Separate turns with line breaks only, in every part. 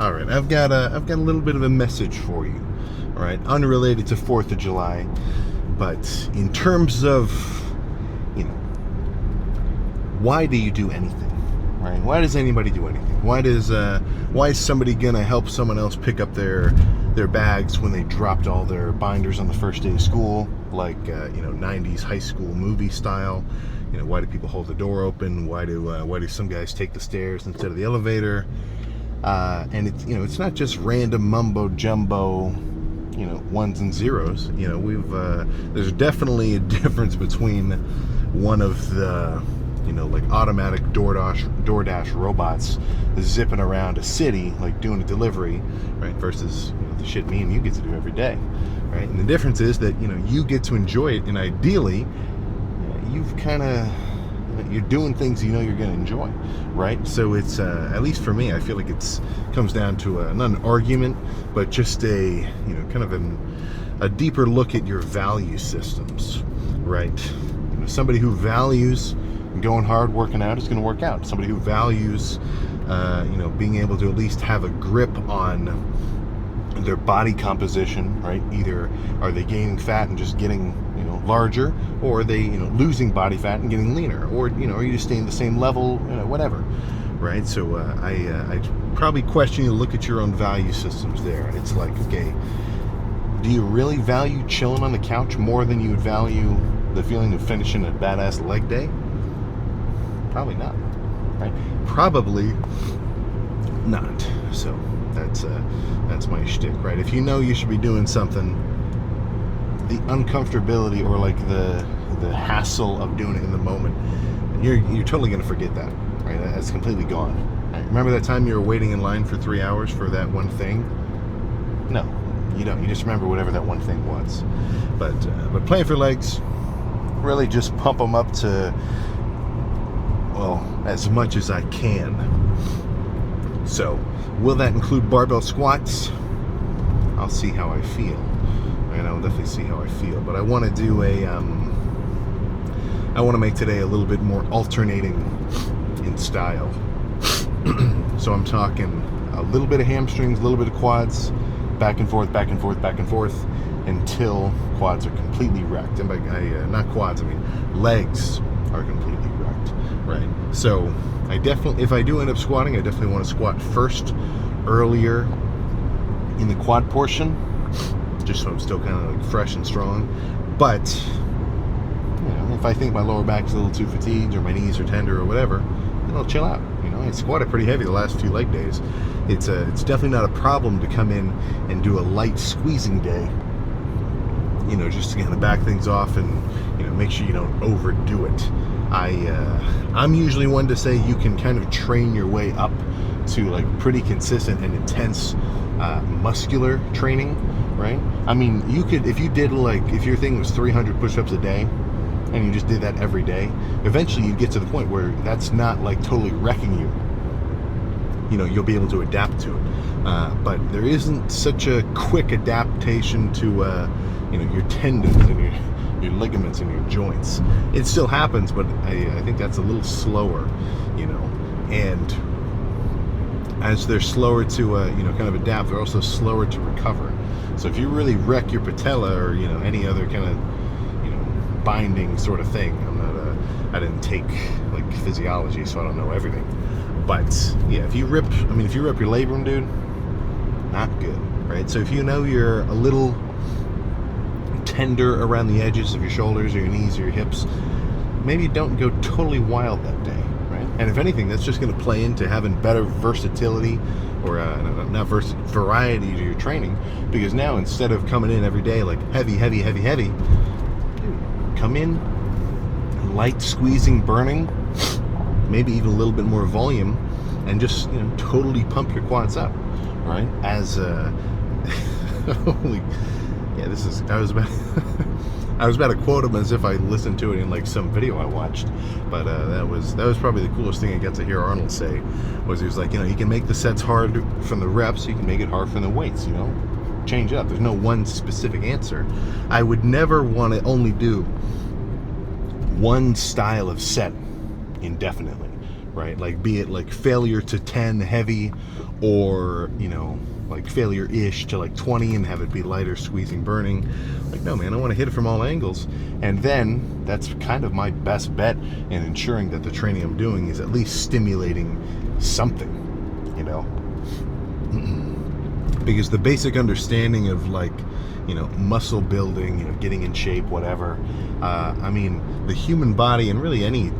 All right, I've got a little bit of a message for you. All right, unrelated to 4th of July, but in terms of, why do you do anything? Right? Why does anybody do anything? Why is somebody gonna help someone else pick up their bags when they dropped all their binders on the first day of school, like 90s high school movie style? Why do people hold the door open? Why do some guys take the stairs instead of the elevator? And it's not just random mumbo jumbo, ones and zeros. There's definitely a difference between one of the like automatic DoorDash robots zipping around a city, like doing a delivery, right, versus the shit me and you get to do every day, right? And the difference is that you get to enjoy it, and ideally, you're doing things you're going to enjoy, right? So it's at least for me, I feel like it's comes down to not an argument, but just a kind of a deeper look at your value systems, right? Somebody who values going hard, working out, is going to work out. Somebody who values being able to at least have a grip on their body composition, right? Either are they gaining fat and just getting larger, or are they losing body fat and getting leaner, or are you just staying the same level, whatever, right? So I probably question you to look at your own value systems there, and it's like, okay, do you really value chilling on the couch more than you would value the feeling of finishing a badass leg day? Probably not, right? Probably not. So that's my shtick, right? If you should be doing something, the uncomfortability or like the hassle of doing it in the moment, you're totally going to forget that, right? That's completely gone. Right? Remember that time you were waiting in line for 3 hours for that one thing? No, you don't. You just remember whatever that one thing was. But playing for legs, really just pump them up to, well, as much as I can. So, will that include barbell squats? I'll see how I feel. And I'll definitely see how I feel. But I want to do I want to make today a little bit more alternating in style. So I'm talking a little bit of hamstrings, a little bit of quads, back and forth, back and forth, back and forth, until quads are completely wrecked. And by not quads, I mean legs are completely wrecked, right? So if I do end up squatting, I definitely want to squat first, earlier in the quad portion, just so I'm still kind of like fresh and strong. But if I think my lower back is a little too fatigued, or my knees are tender, or whatever, then I'll chill out. I squatted pretty heavy the last few leg days. It's definitely not a problem to come in and do a light squeezing day, just to kind of back things off and make sure you don't overdo it. I'm usually one to say you can kind of train your way up to like pretty consistent and intense muscular training, right? I mean, you could, if your thing was 300 push-ups a day and you just did that every day, eventually you'd get to the point where that's not like totally wrecking you. You'll be able to adapt to it. But there isn't such a quick adaptation to your tendons and your ligaments and your joints. It still happens, but I think that's a little slower, and as they're slower to kind of adapt, they're also slower to recover. So if you really wreck your patella or any other kind of binding sort of thing, I didn't take like physiology, so I don't know everything. But yeah, if you rip your labrum, dude, not good, right? So if you're a little tender around the edges of your shoulders or your knees or your hips, maybe don't go totally wild that day, right? And if anything, that's just going to play into having better versatility, or variety to your training, because now instead of coming in every day like heavy, dude, come in light, squeezing, burning, maybe even a little bit more volume, and just totally pump your quads up, right? As holy, yeah, this is, I was about to quote him as if I listened to it in like some video I watched, but that was probably the coolest thing I got to hear Arnold say. Was he was like, you can make the sets hard from the reps, you can make it hard from the weights, change up. There's no one specific answer. I would never want to only do one style of set indefinitely, right? Like, be it like failure to 10 heavy, or, you know, like failure-ish to like 20 and have it be lighter, squeezing, burning. Like, no, man, I want to hit it from all angles. And then that's kind of my best bet in ensuring that the training I'm doing is at least stimulating something, you know? Because the basic understanding of, like, you know, muscle building, you know, getting in shape, whatever, I mean, the human body and really any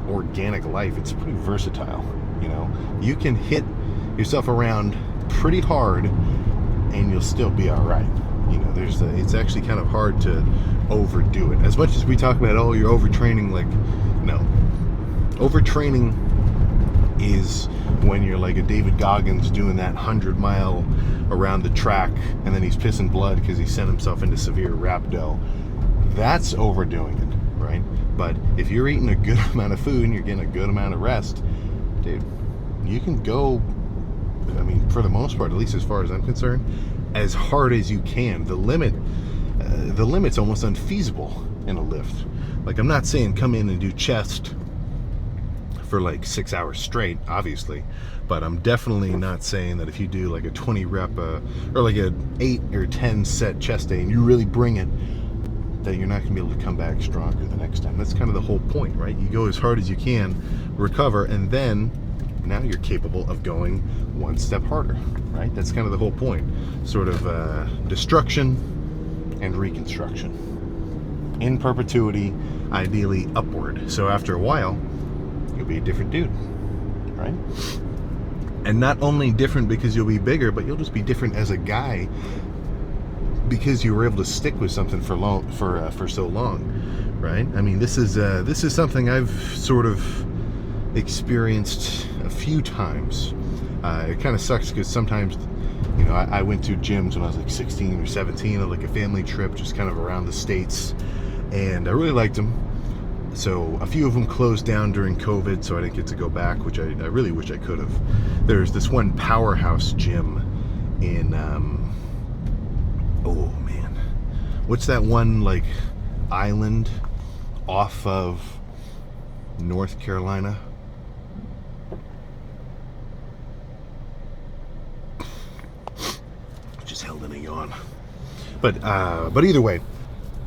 organic life, it's pretty versatile, you know? You can hit yourself around pretty hard and you'll still be all right. You know, it's actually kind of hard to overdo it. As much as we talk about, oh, you're overtraining, like, no. Overtraining is when you're like a David Goggins doing that 100-mile around the track and then he's pissing blood because he sent himself into severe rhabdo. That's overdoing it, right? But if you're eating a good amount of food and you're getting a good amount of rest, dude, you can go, I mean, for the most part, at least as far as I'm concerned, as hard as you can. The limit's almost unfeasible in a lift. Like, I'm not saying come in and do chest for like 6 hours straight, obviously, but I'm definitely not saying that if you do like a 20 rep or like an 8 or 10 set chest day and you really bring it, that you're not gonna be able to come back stronger the next time. That's kind of the whole point, right? You go as hard as you can, recover, and then now you're capable of going one step harder, right? That's kind of the whole point. Sort of destruction and reconstruction in perpetuity, ideally upward. So after a while, you'll be a different dude, right? And not only different because you'll be bigger, but you'll just be different as a guy because you were able to stick with something for so long, right? I mean, this is something I've sort of experienced a few times. It kind of sucks because sometimes, you know, I went to gyms when I was like 16 or 17 on like a family trip, just kind of around the States, and I really liked them. So a few of them closed down during COVID, so I didn't get to go back, which I really wish I could have. There's this one powerhouse gym in, oh man, what's that one like island off of North Carolina? Just held in a yawn. But either way,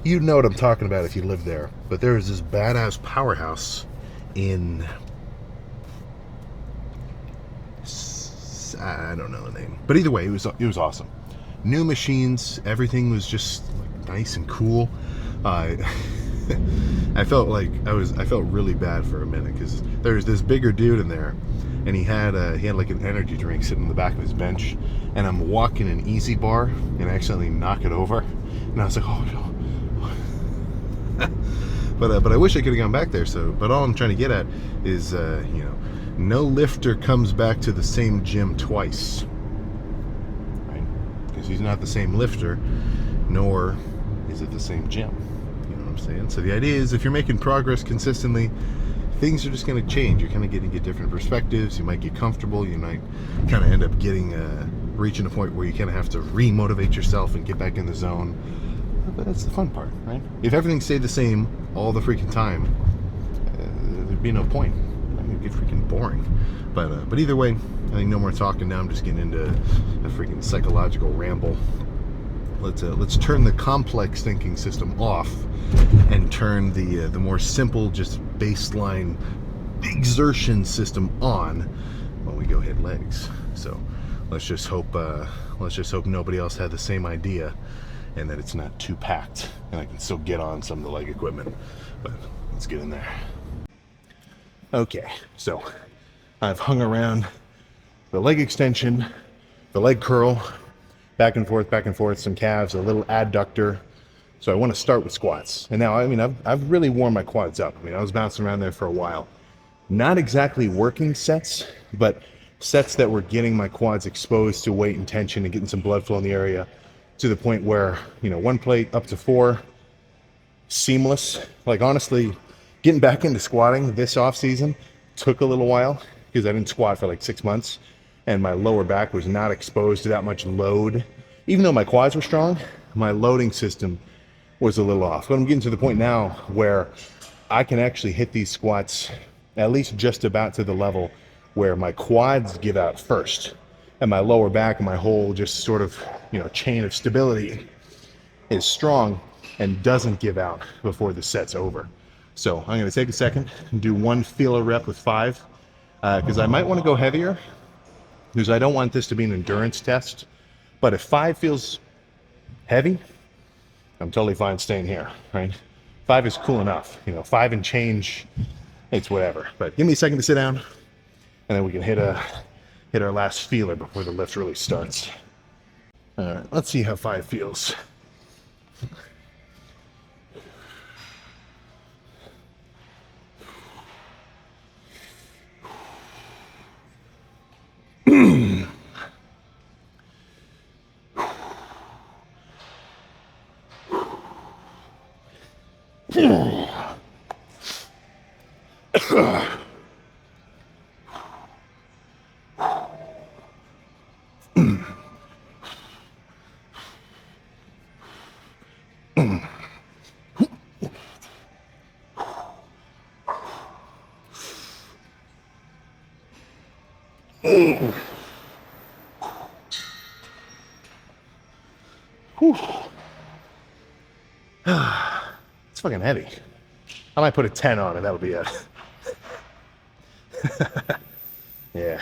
you know what I'm talking about if you live there. But there is this badass powerhouse in, I don't know the name, but either way, it was awesome. New machines, everything was just like nice and cool. I felt really bad for a minute because there's this bigger dude in there, and he had like an energy drink sitting on the back of his bench, and I'm walking an easy bar and I accidentally knock it over, and I was like, oh no. But I wish I could have gone back there. So, but all I'm trying to get at is, you know, no lifter comes back to the same gym twice, right? Because he's not the same lifter, nor is it the same gym. You know what I'm saying? So the idea is, if you're making progress consistently, things are just going to change. You're kind of getting at different perspectives. You might get comfortable. You might kind of end up reaching a point where you kind of have to re-motivate yourself and get back in the zone. But that's the fun part, right? If everything stayed the same all the freaking time, there'd be no point. It'd get freaking boring. But either way, I think no more talking now. I'm just getting into a freaking psychological ramble. Let's turn the complex thinking system off and turn the more simple, just baseline exertion system on when we go hit legs. So let's just hope nobody else had the same idea, and that it's not too packed and I can still get on some of the leg equipment. But let's get in there. Okay, so I've hung around the leg extension, the leg curl, back and forth, some calves, a little adductor. So I want to start with squats. And now, I mean, I've really warmed my quads up. I mean, I was bouncing around there for a while. Not exactly working sets, but sets that were getting my quads exposed to weight and tension and getting some blood flow in the area, to the point where, you know, 1 plate up to 4, seamless. Like, honestly, getting back into squatting this off season took a little while because I didn't squat for like 6 months, and my lower back was not exposed to that much load. Even though my quads were strong, my loading system was a little off. But I'm getting to the point now where I can actually hit these squats at least just about to the level where my quads give out first, and my lower back and my whole just sort of, chain of stability is strong and doesn't give out before the set's over. So I'm going to take a second and do one feeler rep with 5, because I might want to go heavier, because I don't want this to be an endurance test. But if 5 feels heavy, I'm totally fine staying here, right? 5 is cool enough, 5 and change, it's whatever. But give me a second to sit down, and then we can hit our last feeler before the lift really starts. All right, let's see how 5 feels. It's fucking heavy. I might put a 10 on it, that'll be it. Yeah.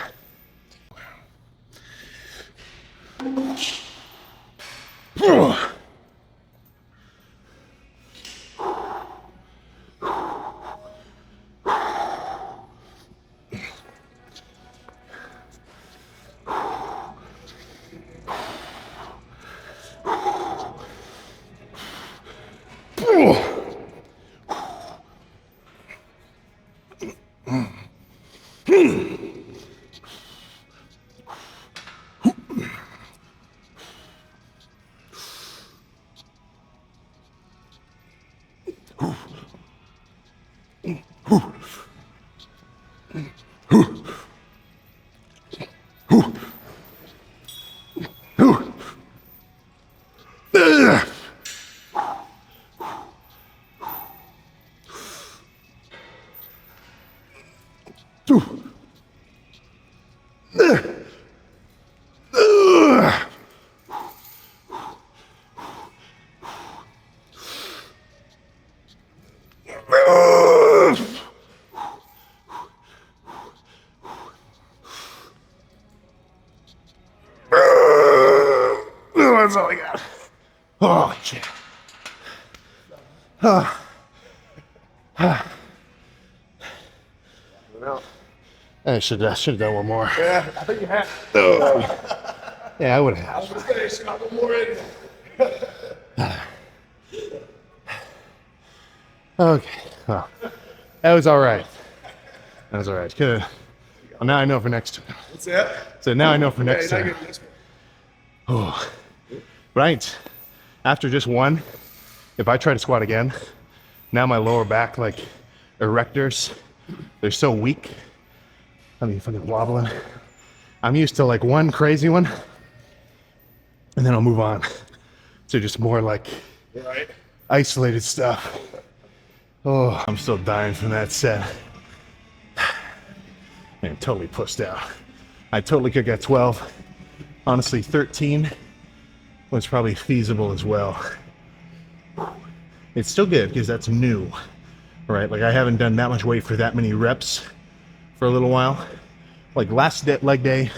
That's all I got. Holy shit. I should have done one more.
Yeah, I think you had.
Yeah, I would have.
I was going to say, one more in.
Okay. Well, that was all right. That was all right. Well, now I know for next time.
What's that?
So now I know for next
Hey,
time. Oh, right. After just one, if I try to squat again, now my lower back, like erectors, they're so weak. I mean, fucking wobbling. I'm used to like one crazy one, and then I'll move on to just more like isolated stuff. Oh, I'm still dying from that set. Man, totally pussed out. I totally could get 12. Honestly, 13 was probably feasible as well. It's still good because that's new, right? Like I haven't done that much weight for that many reps for a little while. Like last leg day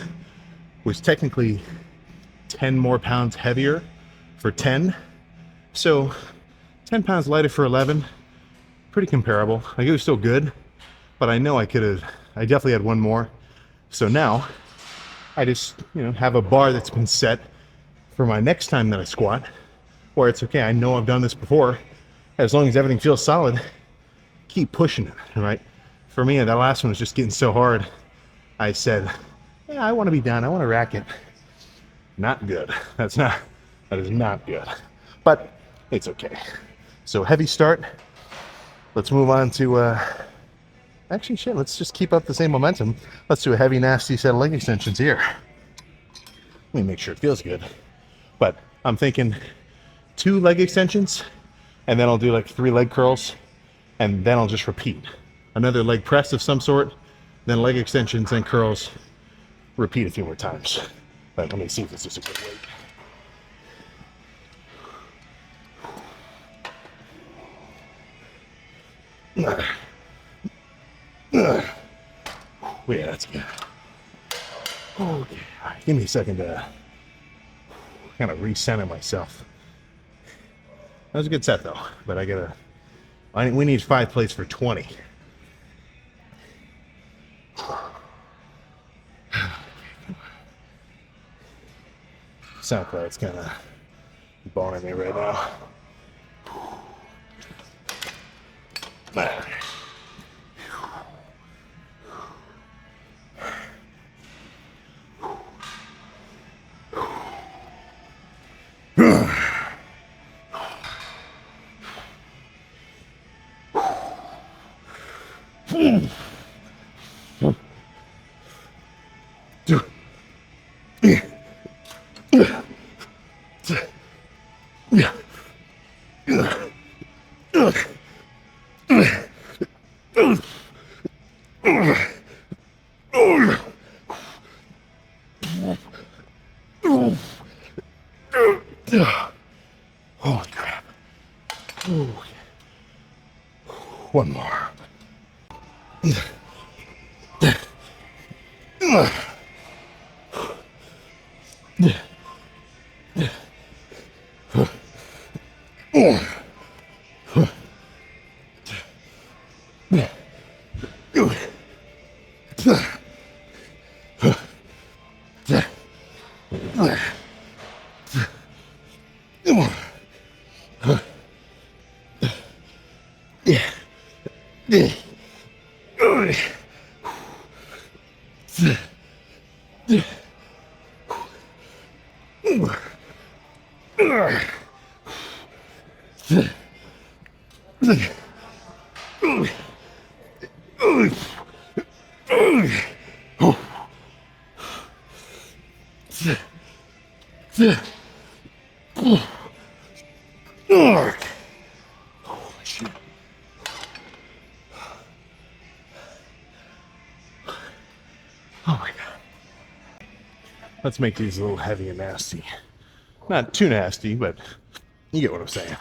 was technically 10 more pounds heavier for 10. So 10 pounds lighter for 11, pretty comparable. Like it was still good, but I know I definitely had one more. So now I just, have a bar that's been set for my next time that I squat, where it's okay. I know I've done this before. As long as everything feels solid, keep pushing it, right? For me, that last one was just getting so hard. I said, yeah, I want to be done. I want to rack it. Not good. That is not good. But it's okay. So heavy start. Let's move on to, actually shit, let's just keep up the same momentum. Let's do a heavy, nasty set of leg extensions here. Let me make sure it feels good. But I'm thinking 2 leg extensions, and then I'll do like 3 leg curls, and then I'll just repeat. another leg press of some sort, then leg extensions, then curls. Repeat a few more times. But let me see if this is a good weight. Yeah, that's good. Okay, all right, give me a second to kind of recenter myself. That was a good set though, but we need 5 plates for 20. SoundCloud's kind of boning me right now. Holy crap. One more. Oh my god. Let's make these a little heavy and nasty. Not too nasty, but you get what I'm saying.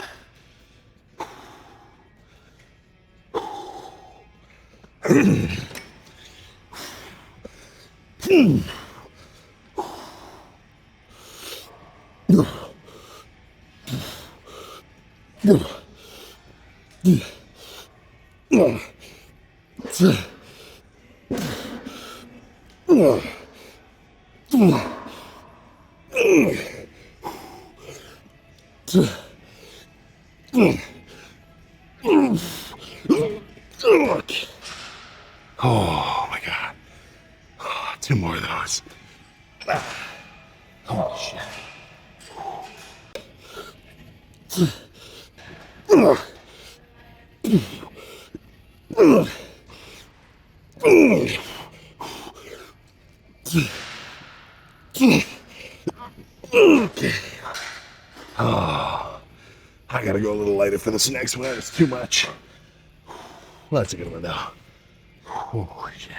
Oh my god. Oh, 2 more of those. Holy shit. Okay. Oh, I gotta go a little lighter for this next one. It's too much. Well, that's a good one though. Oh shit.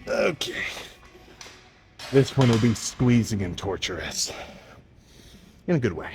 Okay. This one will be squeezing and torturous. In a good way.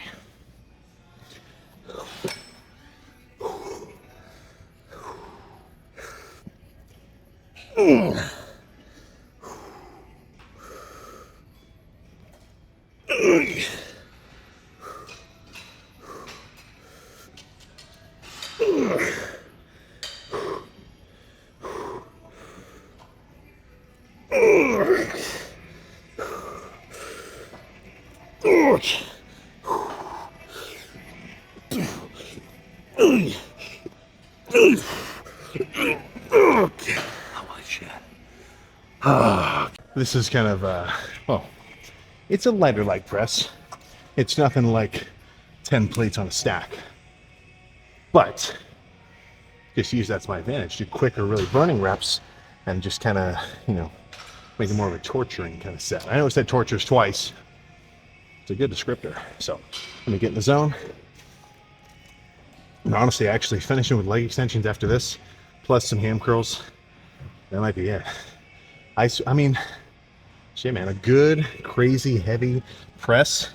This is kind of, well, it's a lighter leg press. It's nothing like 10 plates on a stack. But just use that to my advantage. Do quicker, really burning reps and just kind of, you know, make it more of a torturing kind of set. I know I said tortures twice. It's a good descriptor. So let me get in the zone. And honestly, actually finishing with leg extensions after this, plus some ham curls, that might be it. I mean, shit, man, a good, crazy, heavy press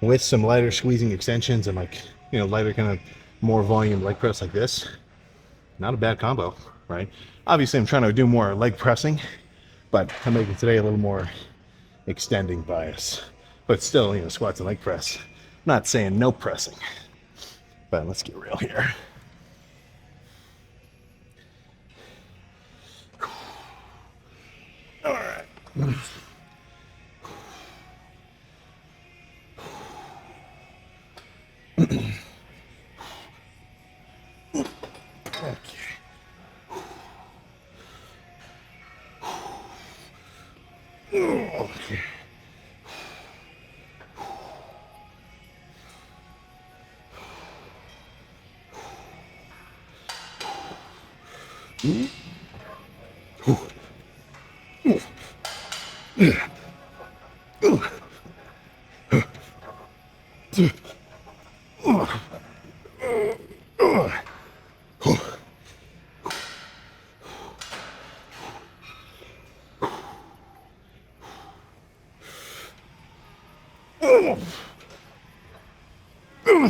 with some lighter squeezing extensions and like, lighter kind of more volume leg press like this. Not a bad combo, right? Obviously, I'm trying to do more leg pressing, but I'm making today a little more extending bias. But still, squats and leg press. I'm not saying no pressing, but let's get real here. All right. Okay.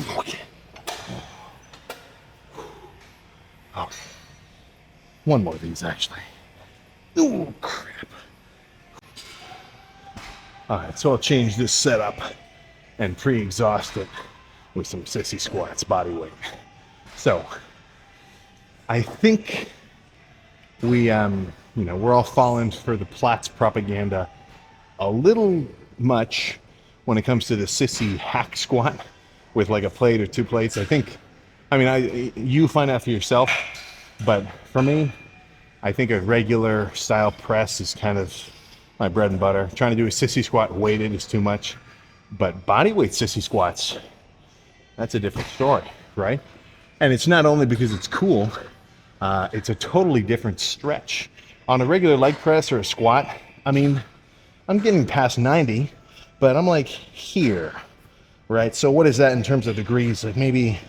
Okay. Oh. One more of these, actually. Oh, crap. All right, so I'll change this setup and pre-exhaust it with some sissy squats, body weight. So I think we're all falling for the Platts propaganda a little much when it comes to the sissy hack squat with like a plate or two plates. You find out for yourself, but for me, I think a regular style press is kind of my bread and butter. Trying to do a sissy squat weighted is too much, but body weight sissy squats, that's a different story, right? And it's not only because it's cool, it's a totally different stretch. On a regular leg press or a squat, I'm getting past 90, but I'm like here, right? So what is that in terms of degrees? Like maybe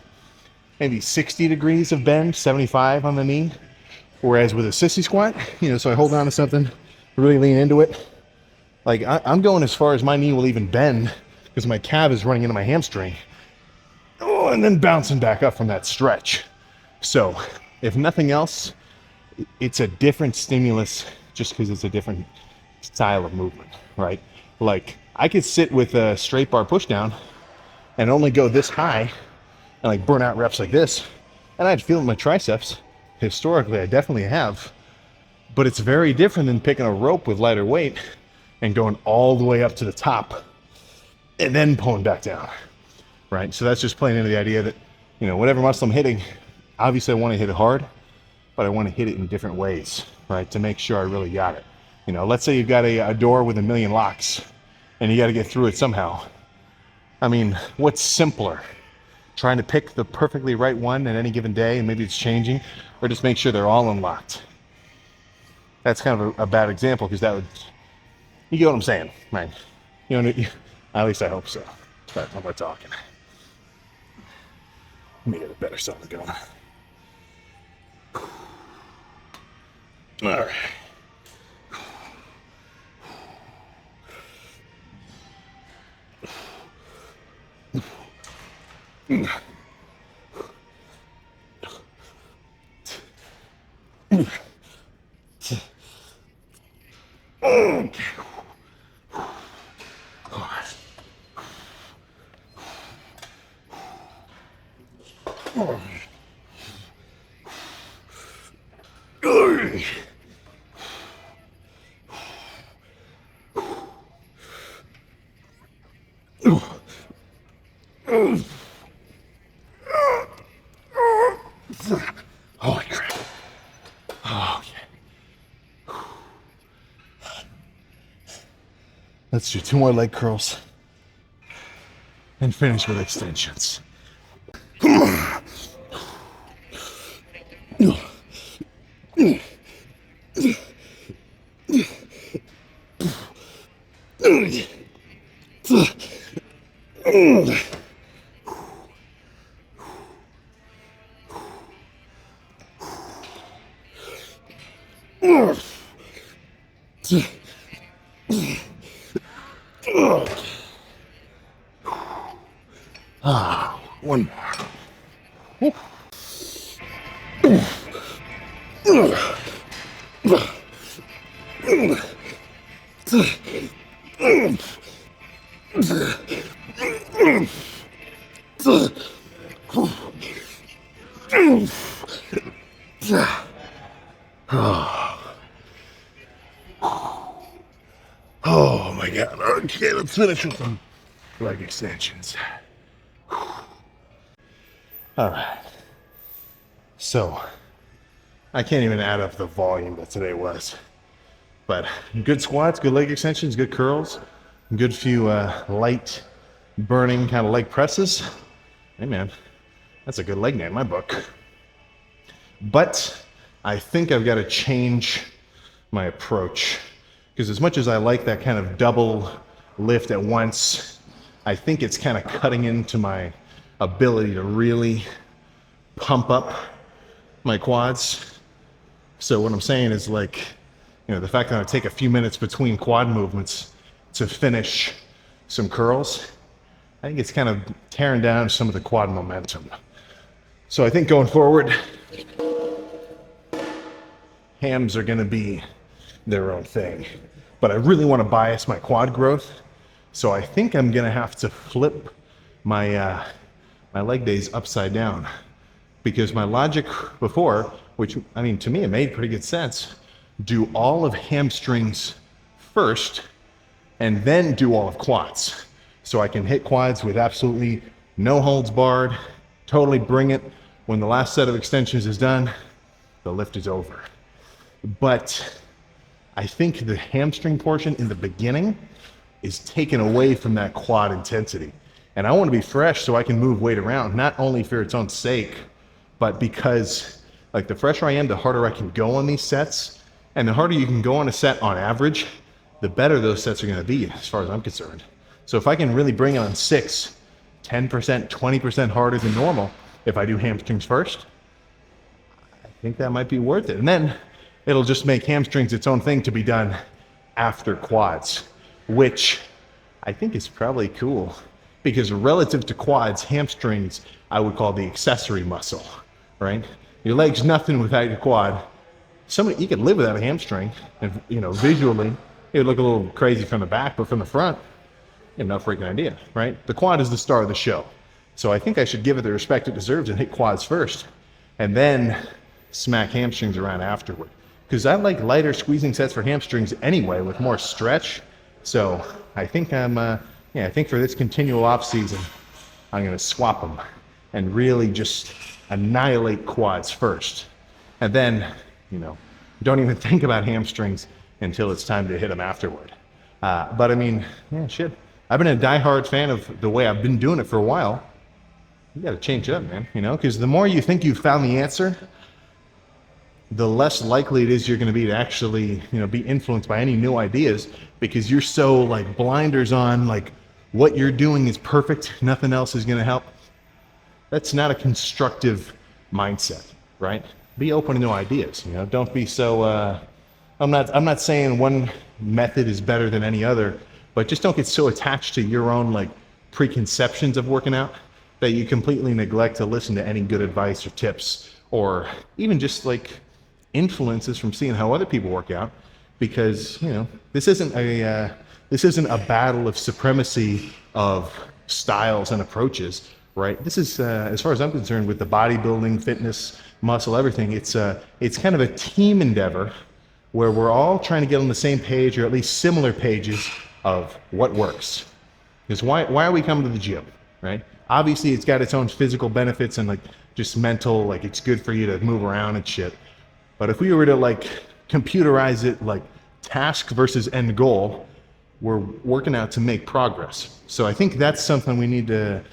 60 degrees of bend, 75 on the knee. Whereas with a sissy squat, so I hold on to something, really lean into it. Like I'm going as far as my knee will even bend because my calf is running into my hamstring. Oh, and then bouncing back up from that stretch. So if nothing else, it's a different stimulus just because it's a different style of movement, right? Like I could sit with a straight bar push down and only go this high and like burn out reps like this, and I'd feel it in my triceps. Historically, I definitely have, but it's very different than picking a rope with lighter weight and going all the way up to the top and then pulling back down, right? So that's just playing into the idea that, whatever muscle I'm hitting, obviously I want to hit it hard, but I want to hit it in different ways, right? To make sure I really got it. Let's say you've got a door with a million locks and you got to get through it somehow. What's simpler? Trying to pick the perfectly right one at any given day, and maybe it's changing, or just make sure they're all unlocked. That's kind of a bad example because you get what I'm saying, right? At least I hope so. But no more talking. Let me get a better something going. All right. Holy crap. Okay. Let's do 2 more leg curls and finish with extensions. One Oh my God. Okay, let's finish with some leg extensions. All right. So, I can't even add up the volume that today was. But good squats, good leg extensions, good curls, good few light burning kind of leg presses. Hey man, that's a good leg day in my book. But I think I've got to change my approach, because as much as I like that kind of double lift at once, I think it's kind of cutting into my ability to really pump up my quads. So what I'm saying is, like, you know, the fact that I take a few minutes between quad movements to finish some curls, I think it's kind of tearing down some of the quad momentum. So I think going forward, hams are going to be their own thing. But I really want to bias my quad growth. So I think I'm going to have to flip my my leg days upside down. Because my logic before, which, I mean, to me, it made pretty good sense, do all of hamstrings first and then do all of quads. So I can hit quads with absolutely no holds barred, totally bring it. When the last set of extensions is done, the lift is over. But I think the hamstring portion in the beginning is taken away from that quad intensity. And I want to be fresh so I can move weight around, not only for its own sake, but because, like, the fresher I am, the harder I can go on these sets. And the harder you can go on a set on average, the better those sets are going to be, as far as I'm concerned. So if I can really bring it on 6, 10%, 20% harder than normal, if I do hamstrings first, I think that might be worth it. And then it'll just make hamstrings its own thing to be done after quads, which I think is probably cool, because relative to quads, hamstrings, I would call the accessory muscle, right? Your leg's nothing without your quad. You could live without a hamstring, and, you know, visually, it would look a little crazy from the back, but from the front, you have no freaking idea, right? The quad is the star of the show. So I think I should give it the respect it deserves and hit quads first, and then smack hamstrings around afterward. Because I like lighter squeezing sets for hamstrings anyway, with more stretch. So I think I think for this continual off season, I'm going to swap them and really just annihilate quads first. And then, you know, don't even think about hamstrings until it's time to hit them afterward. But I mean, yeah, shit. I've been a diehard fan of the way I've been doing it for a while. You got to change it up, man, you know, because the more you think you've found the answer, the less likely it is you're going to be to actually, you know, be influenced by any new ideas, because you're so, like, blinders on, like, what you're doing is perfect, nothing else is going to help. That's not a constructive mindset, right? Be open to new ideas, you know. Don't be so I'm not saying one method is better than any other, but just don't get so attached to your own, like, preconceptions of working out that you completely neglect to listen to any good advice or tips, or even just, like, influences from seeing how other people work out. Because, you know, this isn't a battle of supremacy of styles and approaches, right? This is, as far as I'm concerned, with the bodybuilding, fitness, muscle, everything, it's kind of a team endeavor where we're all trying to get on the same page, or at least similar pages, of what works. Because why are we coming to the gym, right? Obviously, it's got its own physical benefits and, like, just mental, like, it's good for you to move around and shit. But if we were to, like, computerize it, like, task versus end goal, we're working out to make progress. So I think that's something we need to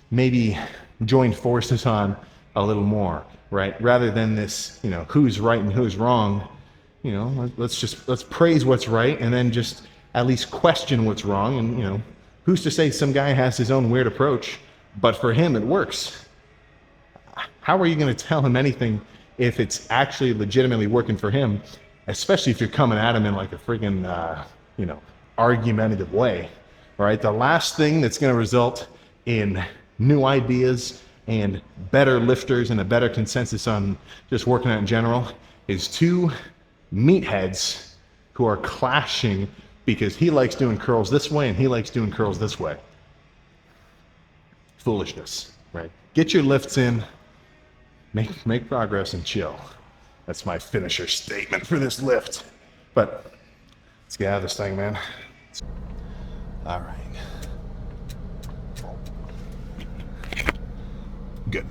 maybe join forces on a little more, right? Rather than this, you know, who's right and who's wrong. You know, let's praise what's right, and then just at least question what's wrong. And, you know, who's to say some guy has his own weird approach, but for him it works? How are you going to tell him anything if it's actually legitimately working for him especially if you're coming at them in like a friggin', argumentative way, right? The last thing that's going to result in new ideas and better lifters and a better consensus on just working out in general is two meatheads who are clashing because he likes doing curls this way and he likes doing curls this way. Foolishness, right? Get your lifts in, make progress, and chill. That's my finisher statement for this lift. But let's get out of this thing, man. All right. Good.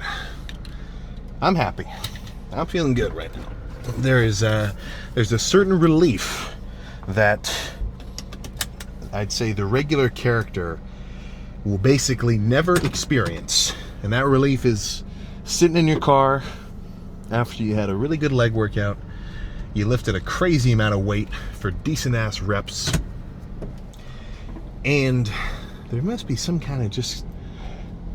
I'm happy. I'm feeling good right now. There's a certain relief that I'd say the regular character will basically never experience. And that relief is sitting in your car after you had a really good leg workout, you lifted a crazy amount of weight for decent ass reps, and there must be some kind of just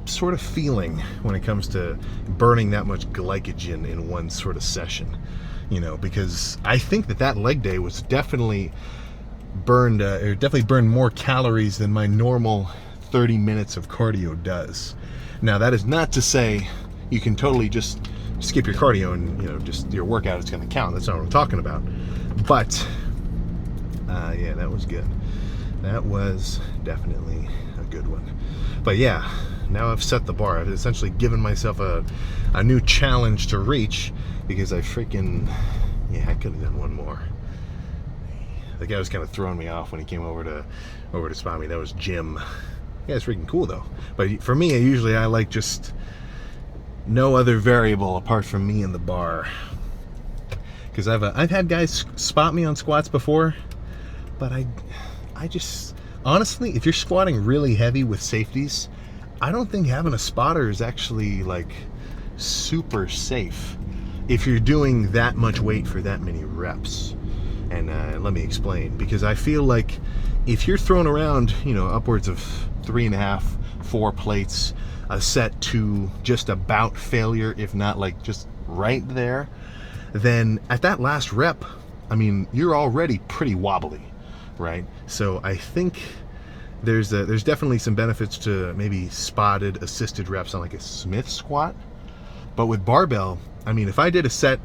sort of feeling when it comes to burning that much glycogen in one sort of session, because I think that leg day was definitely burned more calories than my normal 30 minutes of cardio does. Now, that is not to say you can totally just skip your cardio and just your workout is going to count. That's not what I'm talking about. But yeah, that was good. That was definitely a good one. But yeah, now I've set the bar. I've essentially given myself a new challenge to reach, because I could have done one more. The guy was kind of throwing me off when he came over to spot me. That was Jim. Yeah, it's freaking cool though. But for me, I like just no other variable apart from me and the bar. Because I've had guys spot me on squats before, but I just honestly, if you're squatting really heavy with safeties, I don't think having a spotter is actually like super safe if you're doing that much weight for that many reps. And let me explain. Because I feel like if you're throwing around, upwards of 3.5, 4 plates a set to just about failure, if not like just right there, then at that last rep, you're already pretty wobbly, right? So I think there's definitely some benefits to maybe spotted assisted reps on like a Smith squat. But with barbell, if I did that set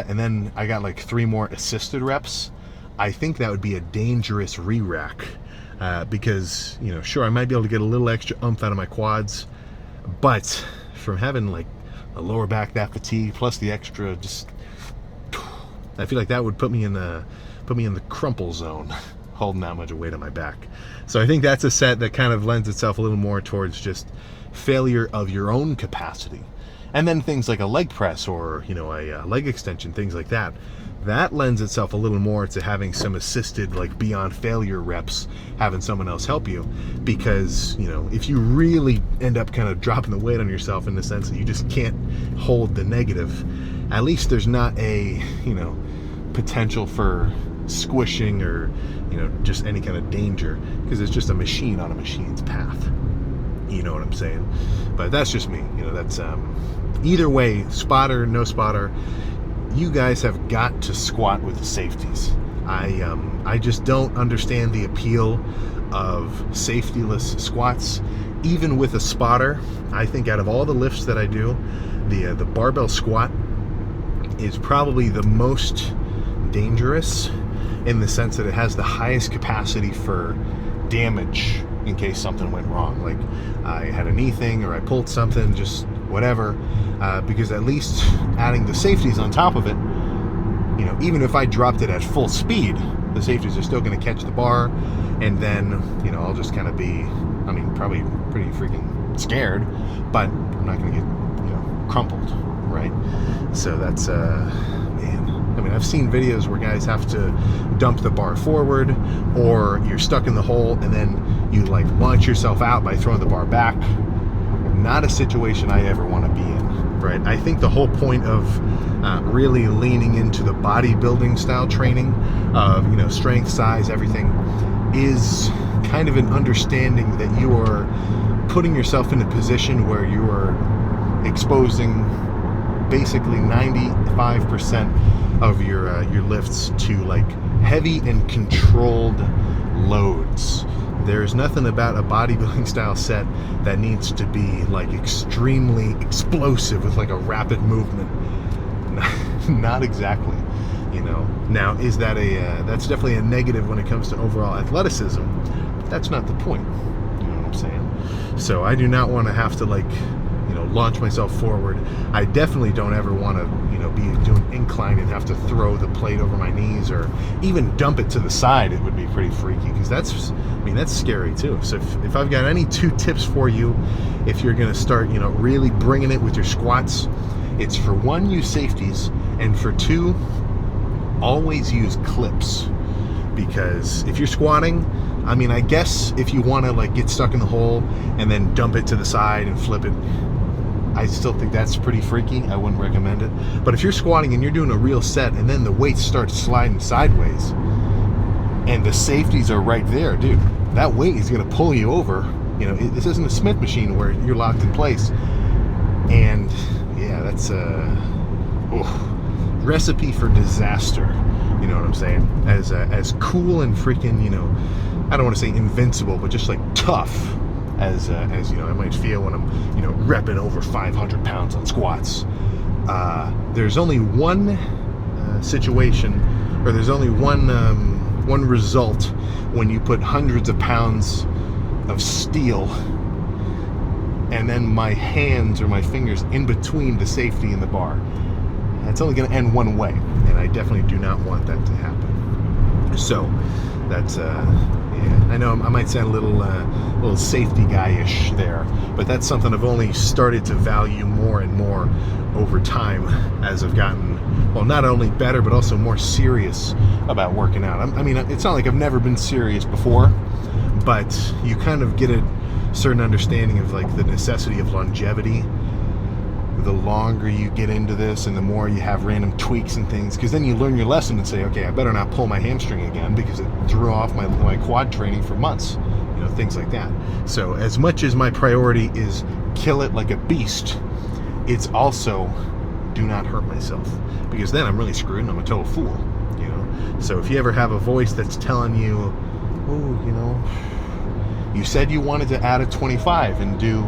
and then I got like 3 more assisted reps, I think that would be a dangerous re-rack. Because, sure, I might be able to get a little extra oomph out of my quads, but from having like a lower back that fatigue plus the extra, I feel like that would put me in the crumple zone, holding that much weight on my back. So I think that's a set that kind of lends itself a little more towards just failure of your own capacity. And then things like a leg press or, a leg extension, things like that. That lends itself a little more to having some assisted, like beyond failure reps, having someone else help you. Because, if you really end up kind of dropping the weight on yourself in the sense that you just can't hold the negative, at least there's not a, potential for squishing or, just any kind of danger, because it's just a machine on a machine's path. You know what I'm saying? But that's just me. That's either way, spotter, no spotter, you guys have got to squat with the safeties. I just don't understand the appeal of safetyless squats, even with a spotter. I think out of all the lifts that I do, the barbell squat is probably the most dangerous in the sense that it has the highest capacity for damage in case something went wrong. Like I had a knee thing or I pulled something, just whatever, because at least adding the safeties on top of it, even if I dropped it at full speed, the safeties are still going to catch the bar, and then, I'll just kind of be, probably pretty freaking scared, but I'm not going to get, crumpled, right? So that's, man, I've seen videos where guys have to dump the bar forward, or you're stuck in the hole and then you like launch yourself out by throwing the bar back. Not a situation I ever want to be in, right? I think the whole point of really leaning into the bodybuilding style training of, strength, size, everything, is kind of an understanding that you are putting yourself in a position where you are exposing basically 95% of your lifts to like heavy and controlled loads. There's nothing about a bodybuilding style set that needs to be like extremely explosive with like a rapid movement. Not exactly, you know. Now, is that that's definitely a negative when it comes to overall athleticism. That's not the point. You know what I'm saying? So I do not want to have to like, you know, launch myself forward. I definitely don't ever want to, you know, be doing incline and have to throw the plate over my knees or even dump it to the side. It would be pretty freaky because that's scary too. So if I've got any 2 tips for you, if you're going to start, you know, really bringing it with your squats, it's for 1, use safeties, and for 2, always use clips. Because if you're squatting, I mean, I guess if you want to like get stuck in the hole and then dump it to the side and flip it, I still think that's pretty freaky. I wouldn't recommend it. But if you're squatting and you're doing a real set and then the weight starts sliding sideways and the safeties are right there, dude, that weight is going to pull you over. You know, this isn't a Smith machine where you're locked in place. And yeah, that's a recipe for disaster. You know what I'm saying? As cool and freaking, you know, I don't want to say invincible, but just like tough as you know, I might feel when I'm, you know, repping over 500 pounds on squats. There's only one situation, or there's only one result when you put hundreds of pounds of steel and then my hands or my fingers in between the safety and the bar. It's only going to end one way, and I definitely do not want that to happen. So that's yeah, I know I might sound a little safety guy-ish there, but that's something I've only started to value more and more over time as I've gotten, well, not only better but also more serious about working out. I mean, it's not like I've never been serious before, but you kind of get a certain understanding of like the necessity of longevity the longer you get into this and the more you have random tweaks and things, because then you learn your lesson and say, okay, I better not pull my hamstring again because it threw off my quad training for months, you know, things like that. So as much as my priority is kill it like a beast, it's also do not hurt myself, because then I'm really screwed and I'm a total fool, you know. So if you ever have a voice that's telling you, oh, you know, you said you wanted to add a 25 and do,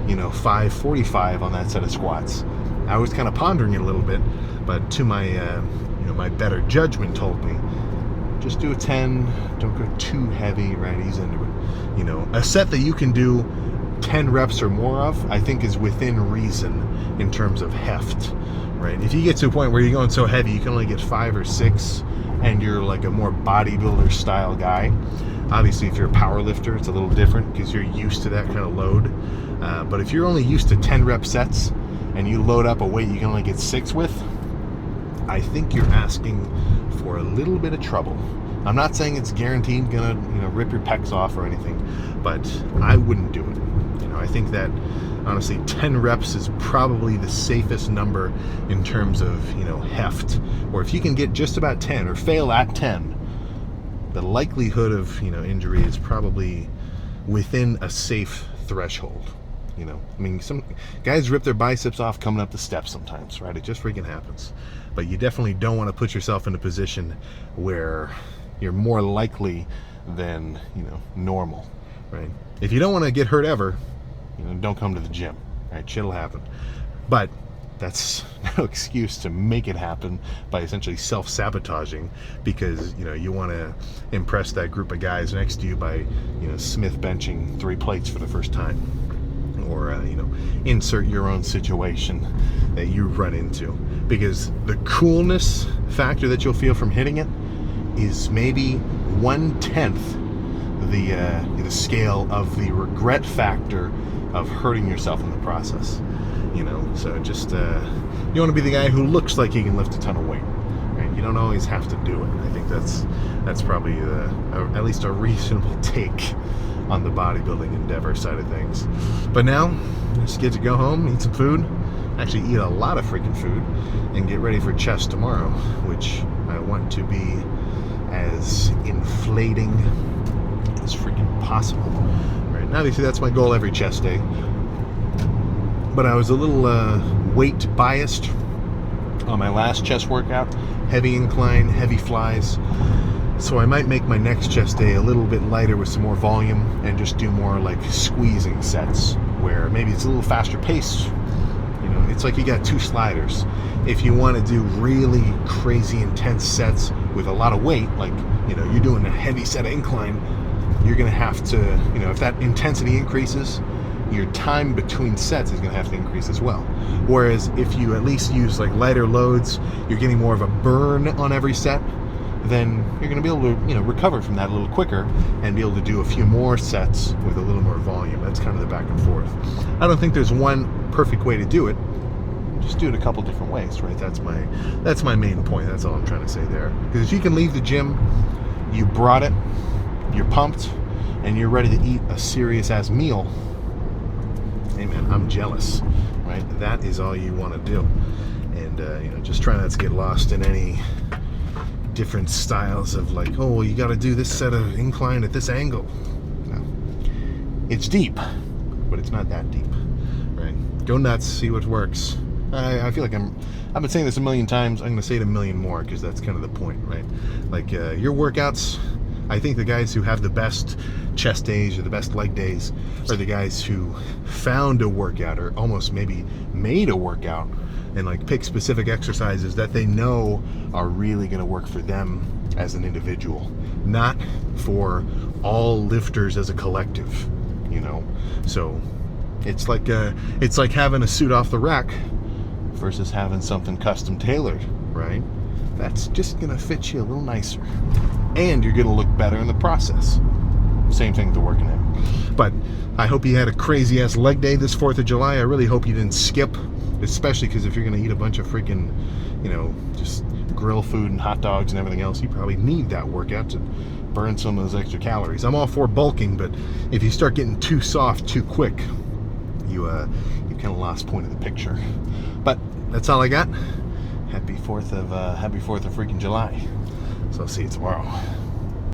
you know, 545 on that set of squats. I was kind of pondering it a little bit, but to my, you know, my better judgment told me, just do a 10, don't go too heavy, right, ease into it. You know, a set that you can do 10 reps or more of, I think is within reason in terms of heft, right? If you get to a point where you're going so heavy, you can only get 5 or 6, and you're like a more bodybuilder style guy. Obviously, if you're a power lifter, it's a little different because you're used to that kind of load. But if you're only used to 10 rep sets and you load up a weight you can only get 6 with, I think you're asking for a little bit of trouble. I'm not saying it's guaranteed gonna, you know, rip your pecs off or anything, but I wouldn't do it. You know, I think that honestly 10 reps is probably the safest number in terms of, you know, heft. Or if you can get just about 10 or fail at 10, the likelihood of, you know, injury is probably within a safe threshold. You know, I mean, some guys rip their biceps off coming up the steps sometimes, right? It just freaking happens. But you definitely don't want to put yourself in a position where you're more likely than, you know, normal, right? If you don't want to get hurt ever, you know, don't come to the gym, right? Shit'll happen. But that's no excuse to make it happen by essentially self-sabotaging because, you know, you want to impress that group of guys next to you by, you know, Smith benching 3 plates for the first time. Or, you know, insert your own situation that you run into. Because the coolness factor that you'll feel from hitting it is maybe 1/10 the scale of the regret factor of hurting yourself in the process. You know, so just, you want to be the guy who looks like he can lift a ton of weight. Right? You don't always have to do it. I think that's probably at least a reasonable take on the bodybuilding endeavor side of things. But now, just get to go home, eat some food, actually eat a lot of freaking food, and get ready for chest tomorrow, which I want to be as inflating as freaking possible. Right now, obviously that's my goal every chest day. But I was a little weight biased on my last chest workout heavy incline, heavy flies. So I might make my next chest day a little bit lighter with some more volume and just do more like squeezing sets where maybe it's a little faster pace. You know, it's like you got two sliders. If you want to do really crazy intense sets with a lot of weight, like, you know, you're doing a heavy set of incline, you're going to have to, you know, if that intensity increases, your time between sets is going to have to increase as well. Whereas if you at least use like lighter loads, you're getting more of a burn on every set, then you're going to be able to, you know, recover from that a little quicker and be able to do a few more sets with a little more volume. That's kind of the back and forth. I don't think there's one perfect way to do it. Just do it a couple different ways, right? That's my main point. That's all I'm trying to say there. Because if you can leave the gym, you brought it, you're pumped, and you're ready to eat a serious ass meal, hey man, I'm jealous, right? That is all you want to do. And you know, just try not to get lost in any different styles of like, oh, well, you got to do this set of incline at this angle. No, it's deep, but it's not that deep, right? Go nuts, see what works. I feel like I've been saying this a million times. I'm going to say it a million more because that's kind of the point, right? Like your workouts, I think the guys who have the best chest days or the best leg days are the guys who found a workout or almost maybe made a workout and like pick specific exercises that they know are really going to work for them as an individual, not for all lifters as a collective, you know? So it's like having a suit off the rack versus having something custom tailored, right? That's just gonna fit you a little nicer, and you're gonna look better in the process. Same thing with the working out. But I hope you had a crazy ass leg day this 4th of July. I really hope you didn't skip, especially because if you're gonna eat a bunch of freaking, you know, just grill food and hot dogs and everything else, you probably need that workout to burn some of those extra calories. I'm all for bulking, but if you start getting too soft too quick, you kind of lost point of the picture. But that's all I got. Happy 4th of freaking July. So I'll see you tomorrow.